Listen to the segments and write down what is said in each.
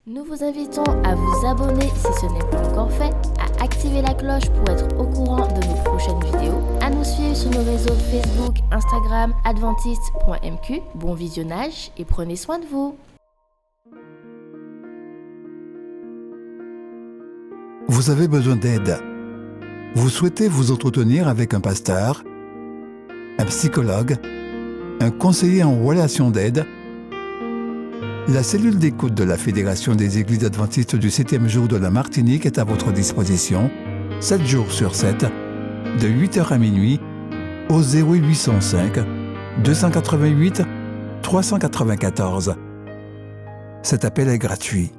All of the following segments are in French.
Nous vous invitons à vous abonner si ce n'est pas encore fait, à activer la cloche pour être au courant de nos prochaines vidéos, à nous suivre sur nos réseaux Facebook, Instagram, adventiste.mq. Bon visionnage et prenez soin de vous. Vous avez besoin d'aide. Vous souhaitez vous entretenir avec un pasteur, un psychologue, un conseiller en relations d'aide. La cellule d'écoute de la Fédération des Églises adventistes du 7e jour de la Martinique est à votre disposition, 7 jours sur 7, de 8h à minuit, au 0805 288 394. Cet appel est gratuit.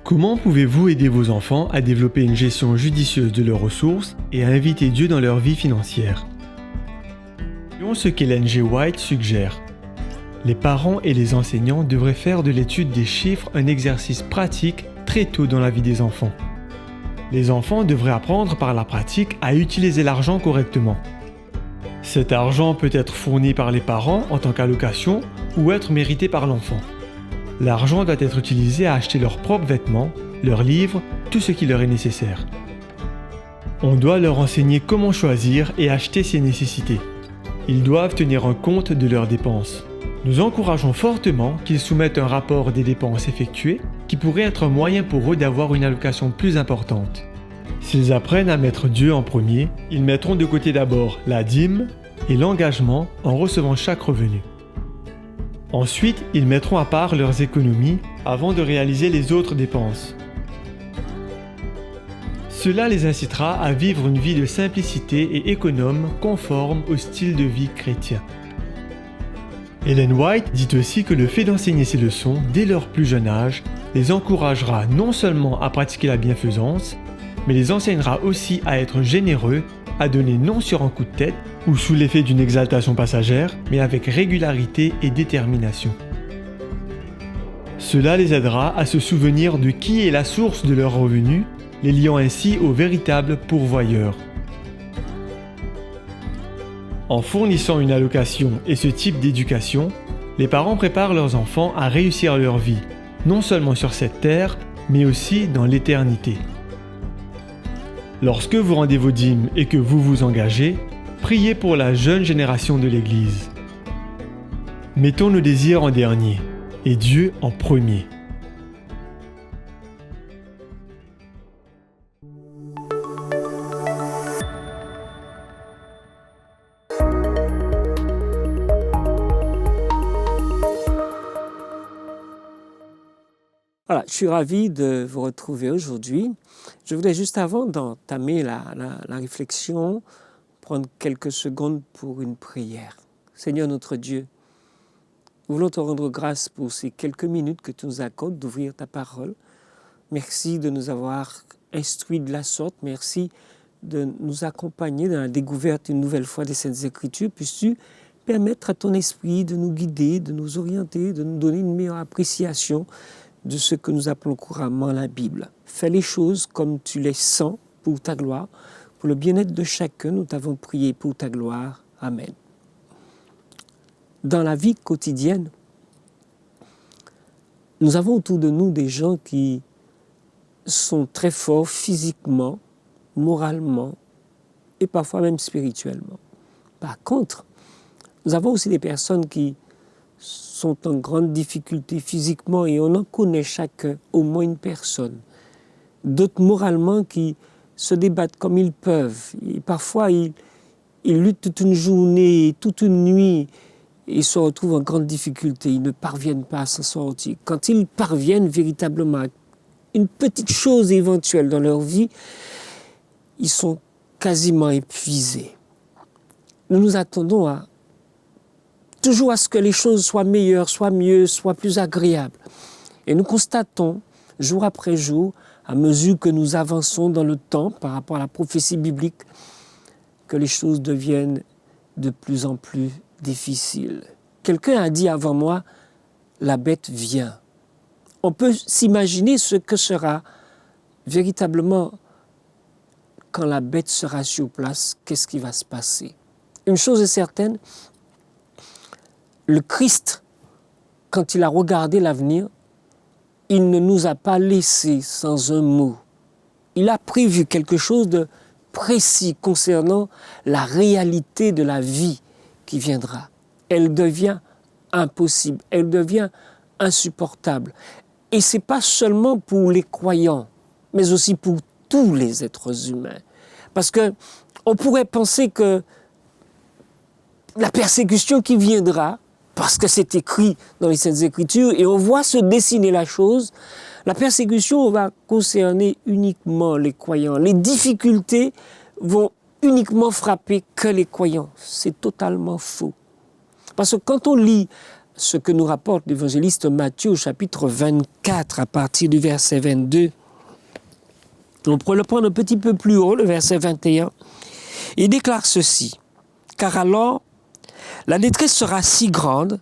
Comment pouvez-vous aider vos enfants à développer une gestion judicieuse de leurs ressources et à inviter Dieu dans leur vie financière? Voyons ce qu'Ellen G. White suggère. Les parents et les enseignants devraient faire de l'étude des chiffres un exercice pratique très tôt dans la vie des enfants. Les enfants devraient apprendre par la pratique à utiliser l'argent correctement. Cet argent peut être fourni par les parents en tant qu'allocation ou être mérité par l'enfant. L'argent doit être utilisé à acheter leurs propres vêtements, leurs livres, tout ce qui leur est nécessaire. On doit leur enseigner comment choisir et acheter ces nécessités. Ils doivent tenir un compte de leurs dépenses. Nous encourageons fortement qu'ils soumettent un rapport des dépenses effectuées qui pourrait être un moyen pour eux d'avoir une allocation plus importante. S'ils apprennent à mettre Dieu en premier, ils mettront de côté d'abord la dîme et l'engagement en recevant chaque revenu. Ensuite, ils mettront à part leurs économies avant de réaliser les autres dépenses. Cela les incitera à vivre une vie de simplicité et économe conforme au style de vie chrétien. Ellen White dit aussi que le fait d'enseigner ces leçons dès leur plus jeune âge les encouragera non seulement à pratiquer la bienfaisance, mais les enseignera aussi à être généreux, à donner non sur un coup de tête ou sous l'effet d'une exaltation passagère, mais avec régularité et détermination. Cela les aidera à se souvenir de qui est la source de leurs revenus, les liant ainsi au véritable pourvoyeur. En fournissant une allocation et ce type d'éducation, les parents préparent leurs enfants à réussir leur vie, non seulement sur cette terre, mais aussi dans l'éternité. Lorsque vous rendez vos dîmes et que vous vous engagez, priez pour la jeune génération de l'Église. Mettons nos désirs en dernier et Dieu en premier. Voilà, je suis ravi de vous retrouver aujourd'hui. Je voulais juste avant d'entamer la réflexion, prendre quelques secondes pour une prière. Seigneur notre Dieu, nous voulons te rendre grâce pour ces quelques minutes que tu nous accordes d'ouvrir ta parole. Merci de nous avoir instruits de la sorte. Merci de nous accompagner dans la découverte une nouvelle fois des Saintes Écritures. Puisses-tu permettre à ton esprit de nous guider, de nous orienter, de nous donner une meilleure appréciation de ce que nous appelons couramment la Bible. Fais les choses comme tu les sens pour ta gloire, pour le bien-être de chacun. Nous t'avons prié pour ta gloire. Amen. Dans la vie quotidienne, nous avons autour de nous des gens qui sont très forts physiquement, moralement et parfois même spirituellement. Par contre, nous avons aussi des personnes qui sont en grande difficulté physiquement et on en connaît chacun, au moins une personne. D'autres moralement qui se débattent comme ils peuvent. Et parfois, ils luttent toute une journée, toute une nuit et se retrouvent en grande difficulté. Ils ne parviennent pas à s'en sortir. Quand ils parviennent véritablement à une petite chose éventuelle dans leur vie, ils sont quasiment épuisés. Nous nous attendons toujours à ce que les choses soient meilleures, soient mieux, soient plus agréables. Et nous constatons, jour après jour, à mesure que nous avançons dans le temps par rapport à la prophétie biblique, que les choses deviennent de plus en plus difficiles. Quelqu'un a dit avant moi, la bête vient. on peut s'imaginer ce que sera véritablement quand la bête sera sur place, qu'est-ce qui va se passer? Une chose est certaine, le Christ, quand il a regardé l'avenir, il ne nous a pas laissés sans un mot. Il a prévu quelque chose de précis concernant la réalité de la vie qui viendra. Elle devient impossible, elle devient insupportable. Et ce n'est pas seulement pour les croyants, mais aussi pour tous les êtres humains. Parce qu'on pourrait penser que la persécution qui viendra, parce que c'est écrit dans les Saintes Écritures, et on voit se dessiner la chose, la persécution va concerner uniquement les croyants. Les difficultés vont uniquement frapper que les croyants. C'est totalement faux. Parce que quand on lit ce que nous rapporte l'évangéliste Matthieu au chapitre 24, à partir du verset 22, on pourrait le prendre un petit peu plus haut, le verset 21, il déclare ceci, « Car alors, la détresse sera si grande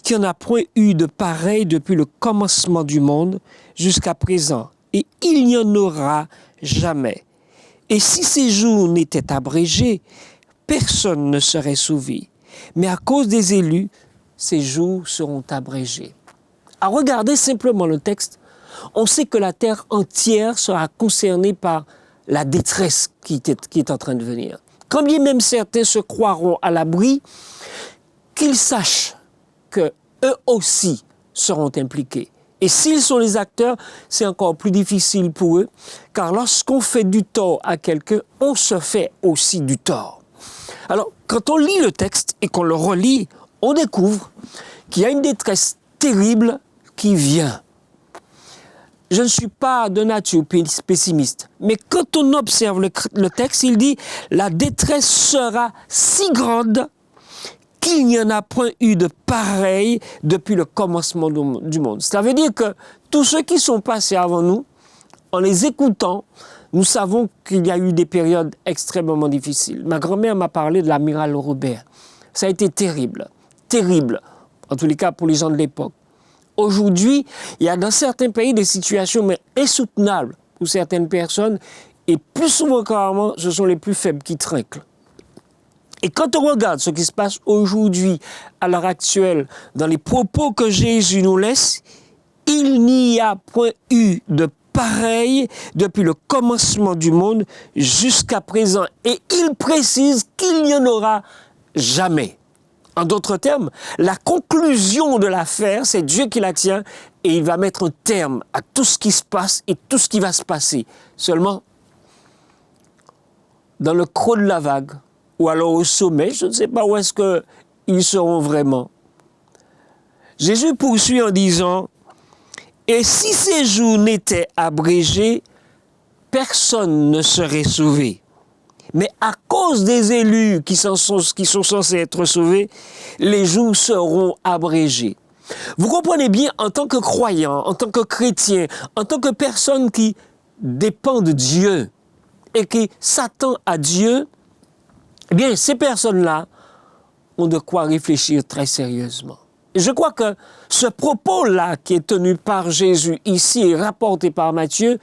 qu'il n'y en a point eu de pareil depuis le commencement du monde jusqu'à présent, et il n'y en aura jamais. Et si ces jours n'étaient abrégés, personne ne serait sauvé. Mais à cause des élus, ces jours seront abrégés. » À regarder simplement le texte, on sait que la terre entière sera concernée par la détresse qui est en train de venir. Quand bien même certains se croiront à l'abri, qu'ils sachent qu'eux aussi seront impliqués. Et s'ils sont les acteurs, c'est encore plus difficile pour eux, car lorsqu'on fait du tort à quelqu'un, on se fait aussi du tort. Alors, quand on lit le texte et qu'on le relit, on découvre qu'il y a une détresse terrible qui vient. Je ne suis pas de nature pessimiste, mais quand on observe le texte, il dit « La détresse sera si grande qu'il n'y en a point eu de pareil depuis le commencement du monde. » Ça veut dire que tous ceux qui sont passés avant nous, en les écoutant, nous savons qu'il y a eu des périodes extrêmement difficiles. Ma grand-mère m'a parlé de l'amiral Robert. Ça a été terrible, terrible, en tous les cas pour les gens de l'époque. Aujourd'hui, il y a dans certains pays des situations mais insoutenables pour certaines personnes et plus souvent carrément, ce sont les plus faibles qui trinquent. Et quand on regarde ce qui se passe aujourd'hui, à l'heure actuelle, dans les propos que Jésus nous laisse, il n'y a point eu de pareil depuis le commencement du monde jusqu'à présent. Et il précise qu'il n'y en aura jamais. En d'autres termes, la conclusion de l'affaire, c'est Dieu qui la tient et il va mettre un terme à tout ce qui se passe et tout ce qui va se passer. Seulement, dans le creux de la vague, ou alors au sommet, je ne sais pas où est-ce qu'ils seront vraiment. Jésus poursuit en disant, « Et si ces jours n'étaient abrégés, personne ne serait sauvé. Mais à cause des élus qui sont censés être sauvés, les jours seront abrégés. » Vous comprenez bien, en tant que croyant, en tant que chrétien, en tant que personne qui dépend de Dieu et qui s'attend à Dieu, eh bien, ces personnes-là ont de quoi réfléchir très sérieusement. Et je crois que ce propos-là qui est tenu par Jésus ici et rapporté par Matthieu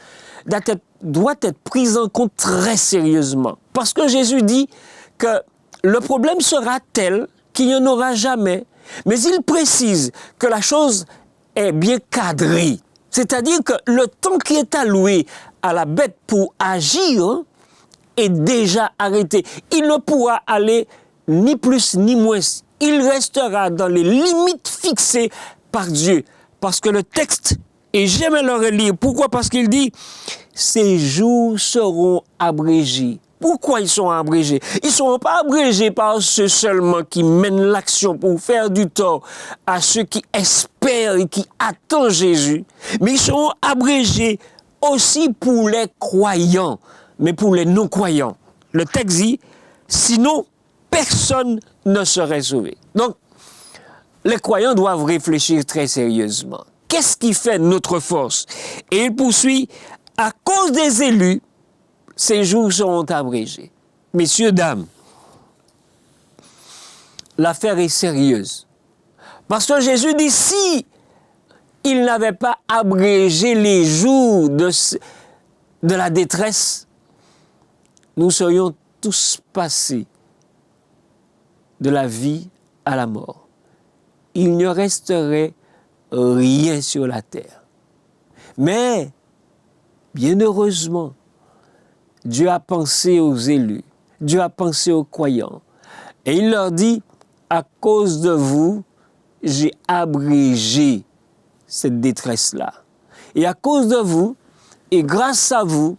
doit être pris en compte très sérieusement. Parce que Jésus dit que le problème sera tel qu'il n'y en aura jamais. Mais il précise que la chose est bien cadrée. C'est-à-dire que le temps qui est alloué à la bête pour agir est déjà arrêté. Il ne pourra aller ni plus ni moins. Il restera dans les limites fixées par Dieu. Parce que le texte, et j'aime le relire, pourquoi? Parce qu'il dit « Ces jours seront abrégés ». Pourquoi ils sont abrégés? Ils ne seront pas abrégés par ceux seulement qui mènent l'action pour faire du tort à ceux qui espèrent et qui attendent Jésus, mais ils seront abrégés aussi pour les croyants, mais pour les non-croyants. Le texte dit, sinon, personne ne serait sauvé. Donc, les croyants doivent réfléchir très sérieusement. Qu'est-ce qui fait notre force? Et il poursuit, à cause des élus, ces jours seront abrégés. Messieurs, dames, l'affaire est sérieuse. Parce que Jésus dit, si il n'avait pas abrégé les jours de la détresse, nous serions tous passés de la vie à la mort. Il ne resterait rien sur la terre. Mais, bien heureusement, Dieu a pensé aux élus, Dieu a pensé aux croyants. Et il leur dit, à cause de vous, j'ai abrégé cette détresse-là. Et à cause de vous, et grâce à vous,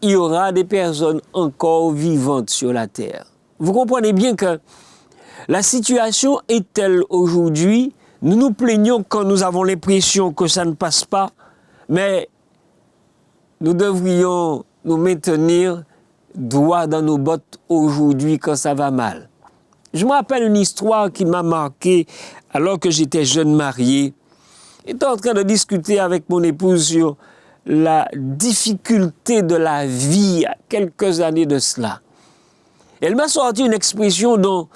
il y aura des personnes encore vivantes sur la terre. Vous comprenez bien que la situation est telle aujourd'hui, nous nous plaignons quand nous avons l'impression que ça ne passe pas, mais nous devrions nous maintenir droit dans nos bottes aujourd'hui quand ça va mal. Je me rappelle une histoire qui m'a marqué alors que j'étais jeune marié. J'étais en train de discuter avec mon épouse sur la difficulté de la vie il y a quelques années de cela. Elle m'a sorti une expression dont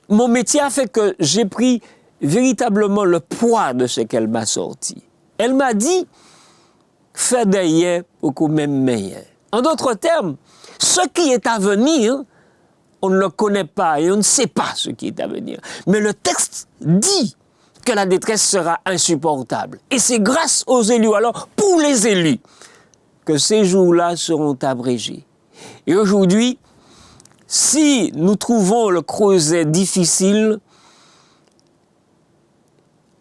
mon métier a fait que j'ai pris véritablement le poids de ce qu'elle m'a sorti. Elle m'a dit « fais d'ailleurs beaucoup même meilleur ». En d'autres termes, ce qui est à venir, on ne le connaît pas et on ne sait pas ce qui est à venir. Mais le texte dit que la détresse sera insupportable. Et c'est grâce aux élus, alors pour les élus, que ces jours-là seront abrégés. Et aujourd'hui, si nous trouvons le creuset difficile,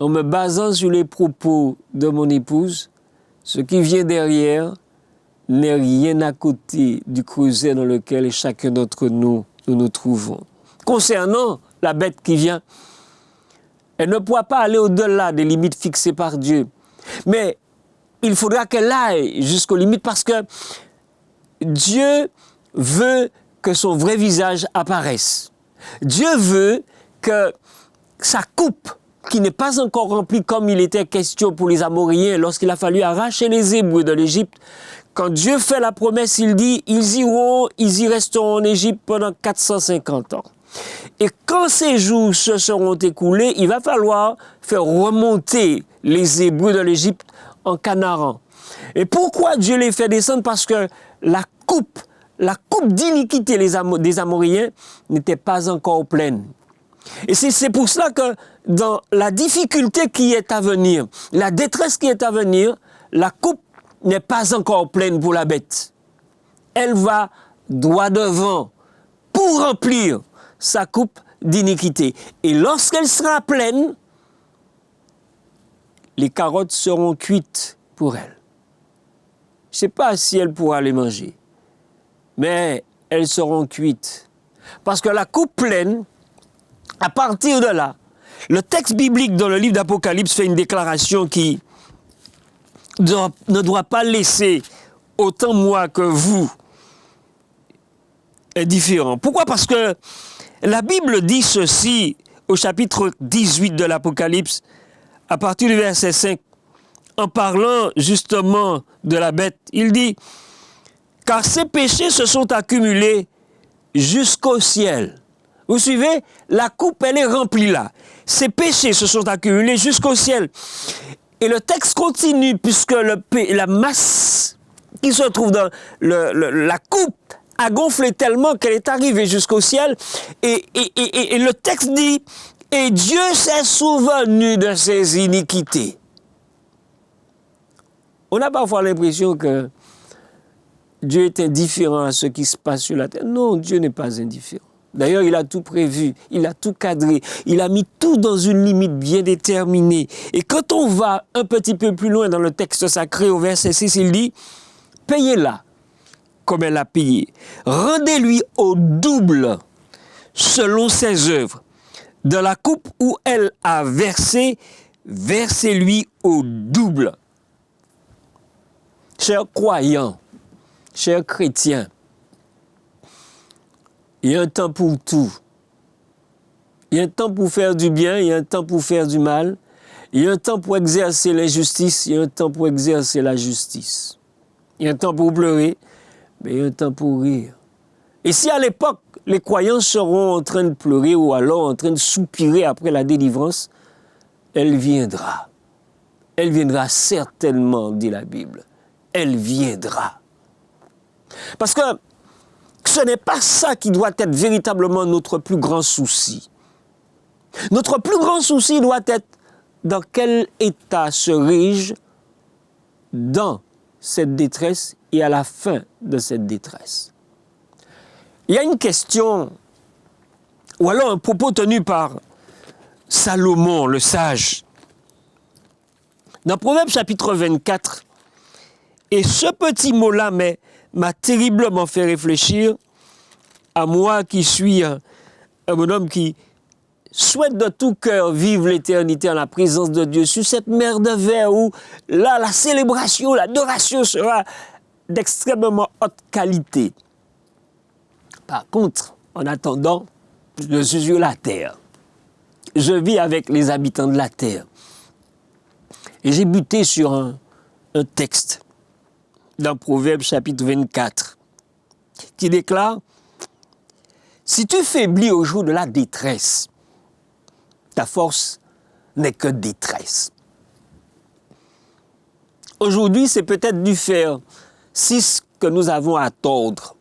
en me basant sur les propos de mon épouse, ce qui vient derrière n'est rien à côté du creuset dans lequel chacun d'entre nous nous trouvons. Concernant la bête qui vient, elle ne pourra pas aller au-delà des limites fixées par Dieu. Mais il faudra qu'elle aille jusqu'aux limites parce que Dieu veut que son vrai visage apparaisse. Dieu veut que sa coupe, qui n'est pas encore remplie comme il était question pour les Amoréens lorsqu'il a fallu arracher les Hébreux de l'Égypte, quand Dieu fait la promesse, il dit, ils y resteront en Égypte pendant 450 ans. Et quand ces jours se seront écoulés, il va falloir faire remonter les Hébreux de l'Égypte en Canaan. Et pourquoi Dieu les fait descendre? Parce que la coupe d'iniquité des Amoréens n'était pas encore pleine. Et c'est pour cela que dans la difficulté qui est à venir, la détresse qui est à venir, la coupe n'est pas encore pleine pour la bête. Elle va droit devant pour remplir sa coupe d'iniquité. Et lorsqu'elle sera pleine, les carottes seront cuites pour elle. Je ne sais pas si elle pourra les manger, mais elles seront cuites. Parce que la coupe pleine, à partir de là, le texte biblique dans le livre d'Apocalypse fait une déclaration qui ne doit pas laisser autant moi que vous indifférents. Pourquoi? Parce que la Bible dit ceci au chapitre 18 de l'Apocalypse, à partir du verset 5, en parlant justement de la bête. Il dit, « Car ses péchés se sont accumulés jusqu'au ciel. » Vous suivez? La coupe, elle est remplie là. Ses péchés se sont accumulés jusqu'au ciel. Et le texte continue, puisque la masse qui se trouve dans la coupe a gonflé tellement qu'elle est arrivée jusqu'au ciel. Et le texte dit, « Et Dieu s'est souvenu de ses iniquités. » On a parfois l'impression que Dieu est indifférent à ce qui se passe sur la terre. Non, Dieu n'est pas indifférent. D'ailleurs, il a tout prévu, il a tout cadré, il a mis tout dans une limite bien déterminée. Et quand on va un petit peu plus loin dans le texte sacré, au verset 6, il dit « Payez-la comme elle a payé. Rendez-lui au double selon ses œuvres. De la coupe où elle a versé, versez-lui au double. » Chers croyants, chers chrétiens, il y a un temps pour tout. Il y a un temps pour faire du bien, il y a un temps pour faire du mal. Il y a un temps pour exercer l'injustice, il y a un temps pour exercer la justice. Il y a un temps pour pleurer, mais il y a un temps pour rire. Et si à l'époque, les croyants seront en train de pleurer ou alors en train de soupirer après la délivrance, elle viendra. Elle viendra certainement, dit la Bible. Elle viendra. Parce que ce n'est pas ça qui doit être véritablement notre plus grand souci. Notre plus grand souci doit être dans quel état serai-je dans cette détresse et à la fin de cette détresse. Il y a une question, ou alors un propos tenu par Salomon, le sage. Dans Proverbe chapitre 24, et ce petit mot-là m'a terriblement fait réfléchir à moi qui suis un bonhomme qui souhaite de tout cœur vivre l'éternité en la présence de Dieu sur cette mer de verre où là la célébration, l'adoration sera d'extrêmement haute qualité. Par contre, en attendant, je suis sur la terre. Je vis avec les habitants de la terre. Et j'ai buté sur un texte dans Proverbe chapitre 24 qui déclare « Si tu faiblis au jour de la détresse, ta force n'est que détresse. » Aujourd'hui, c'est peut-être du fer 6 que nous avons à tordre.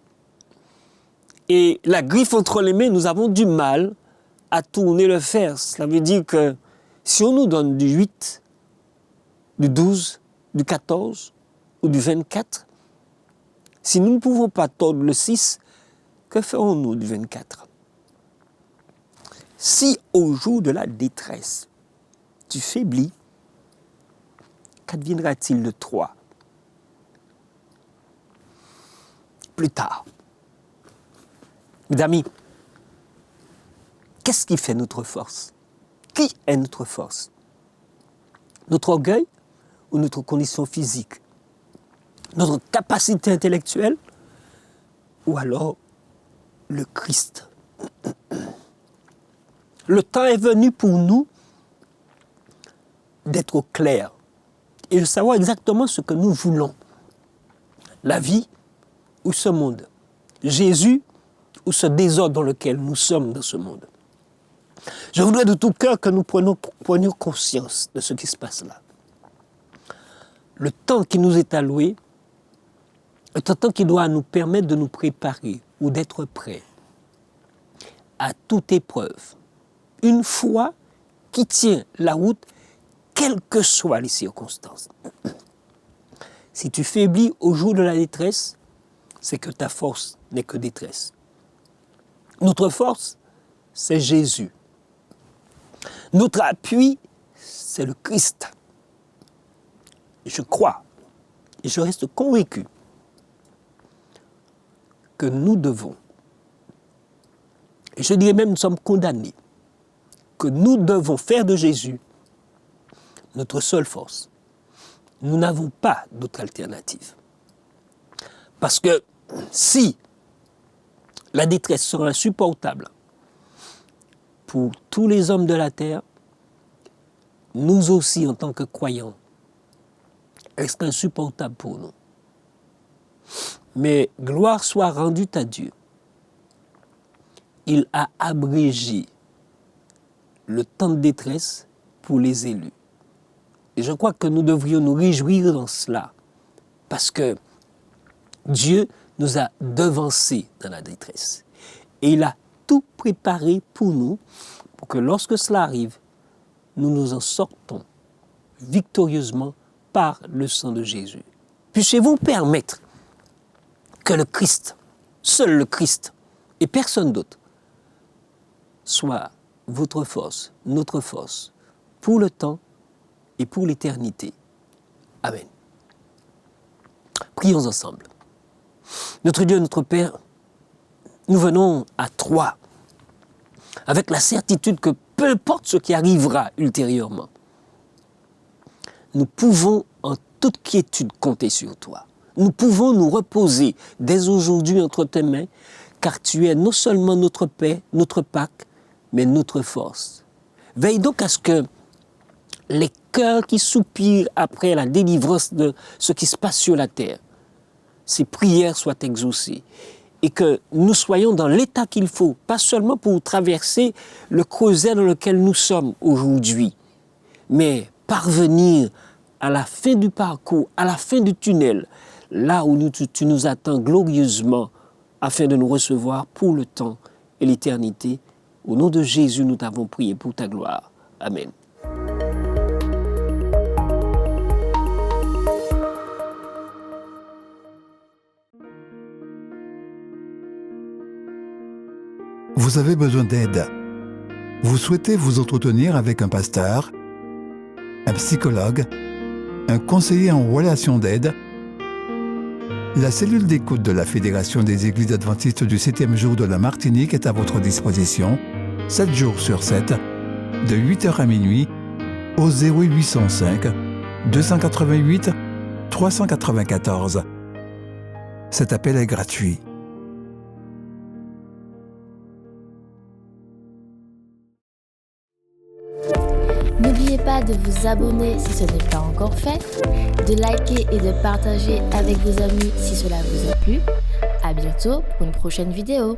Et la griffe entre les mains, nous avons du mal à tourner le fer. Cela veut dire que si on nous donne du 8, du 12, du 14 ou du 24, si nous ne pouvons pas tordre le 6, que ferons-nous du 24? Si au jour de la détresse, tu faiblis, qu'adviendra-t-il de toi plus tard? Mes amis, qu'est-ce qui fait notre force? Qui est notre force? Notre orgueil ou notre condition physique? Notre capacité intellectuelle ou alors le Christ? Le temps est venu pour nous d'être au clair et de savoir exactement ce que nous voulons. La vie ou ce monde? Jésus ou ce désordre dans lequel nous sommes dans ce monde? Je voudrais de tout cœur que nous prenions conscience de ce qui se passe là. Le temps qui nous est alloué est un temps qui doit nous permettre de nous préparer ou d'être prêts à toute épreuve. Une foi qui tient la route, quelles que soient les circonstances. Si tu faiblis au jour de la détresse, c'est que ta force n'est que détresse. Notre force, c'est Jésus. Notre appui, c'est le Christ. Je crois et je reste convaincu que nous devons, et je dirais même nous sommes condamnés, que nous devons faire de Jésus notre seule force. Nous n'avons pas d'autre alternative. Parce que si la détresse sera insupportable pour tous les hommes de la terre, nous aussi en tant que croyants, elle sera insupportable pour nous. Mais gloire soit rendue à Dieu. Il a abrégé le temps de détresse pour les élus. Et je crois que nous devrions nous réjouir dans cela, parce que Dieu nous a devancés dans la détresse. Et il a tout préparé pour nous, pour que lorsque cela arrive, nous nous en sortons victorieusement par le sang de Jésus. Puissiez-vous permettre que le Christ, seul le Christ, et personne d'autre, soit votre force, notre force, pour le temps et pour l'éternité. Amen. Prions ensemble. Notre Dieu, notre Père, nous venons à toi avec la certitude que peu importe ce qui arrivera ultérieurement, nous pouvons en toute quiétude compter sur toi. Nous pouvons nous reposer dès aujourd'hui entre tes mains, car tu es non seulement notre paix, notre Pâques, mais notre force. Veille donc à ce que les cœurs qui soupirent après la délivrance de ce qui se passe sur la terre, ces prières soient exaucées et que nous soyons dans l'état qu'il faut, pas seulement pour traverser le creuset dans lequel nous sommes aujourd'hui, mais parvenir à la fin du parcours, à la fin du tunnel, là où tu nous attends glorieusement, afin de nous recevoir pour le temps et l'éternité. Au nom de Jésus, nous t'avons prié pour ta gloire. Amen. Vous avez besoin d'aide. Vous souhaitez vous entretenir avec un pasteur, un psychologue, un conseiller en relation d'aide. La cellule d'écoute de la Fédération des Églises adventistes du 7e jour de la Martinique est à votre disposition, 7 jours sur 7, de 8h à minuit, au 0805 288 394. Cet appel est gratuit. N'oubliez pas de vous abonner si ce n'est pas encore fait, de liker et de partager avec vos amis si cela vous a plu. À bientôt pour une prochaine vidéo.